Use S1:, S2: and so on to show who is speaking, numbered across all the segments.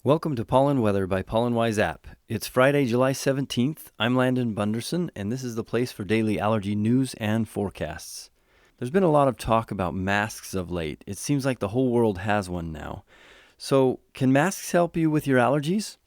S1: Welcome to Pollen Weather by Pollen Wise App. It's Friday, July 17th. I'm Landon Bunderson, and this is the place for daily allergy news and forecasts. There's been a lot of talk about masks of late. It seems like the whole world has one now. So, can masks help you with your allergies?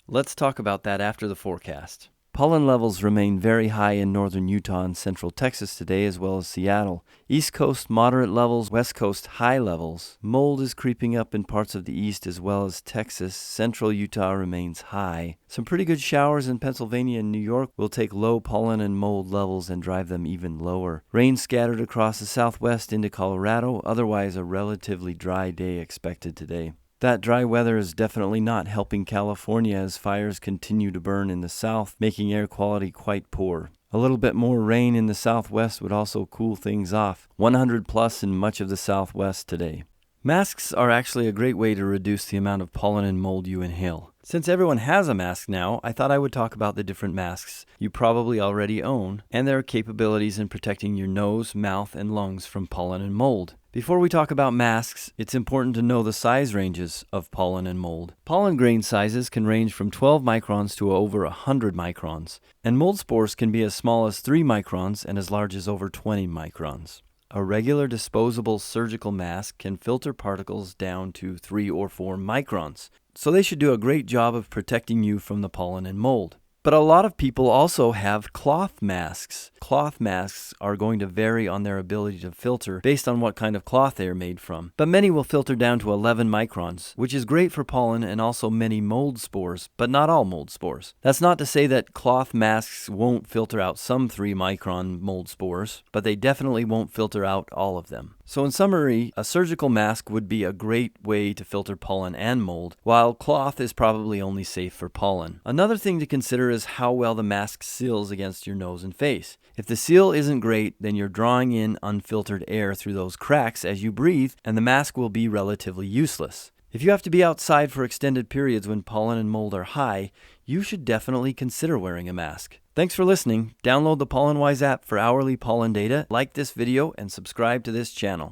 S1: Let's talk about that after the forecast. Pollen levels remain very high in northern Utah and central Texas today, as well as Seattle. East Coast moderate levels, West Coast high levels. Mold is creeping up in parts of the east as well as Texas. Central Utah remains high. Some pretty good showers in Pennsylvania and New York will take low pollen and mold levels and drive them even lower. Rain scattered across the southwest into Colorado, otherwise a relatively dry day expected today. That dry weather is definitely not helping California as fires continue to burn in the south, making air quality quite poor. A little bit more rain in the southwest would also cool things off. 100 plus in much of the southwest today. Masks are actually a great way to reduce the amount of pollen and mold you inhale. Since everyone has a mask now, I thought I would talk about the different masks you probably already own and their capabilities in protecting your nose, mouth, and lungs from pollen and mold. Before we talk about masks, it's important to know the size ranges of pollen and mold. Pollen grain sizes can range from 12 microns to over 100 microns, and mold spores can be as small as 3 microns and as large as over 20 microns. A regular disposable surgical mask can filter particles down to 3 or 4 microns, so they should do a great job of protecting you from the pollen and mold. But a lot of people also have cloth masks. Cloth masks are going to vary on their ability to filter based on what kind of cloth they are made from. But many will filter down to 11 microns, which is great for pollen and also many mold spores, but not all mold spores. That's not to say that cloth masks won't filter out some 3-micron mold spores, but they definitely won't filter out all of them. So in summary, a surgical mask would be a great way to filter pollen and mold, while cloth is probably only safe for pollen. Another thing to consider is how well the mask seals against your nose and face. If the seal isn't great, then you're drawing in unfiltered air through those cracks as you breathe, and the mask will be relatively useless. If you have to be outside for extended periods when pollen and mold are high, you should definitely consider wearing a mask. Thanks for listening. Download the Pollen Wise app for hourly pollen data, like this video, and subscribe to this channel.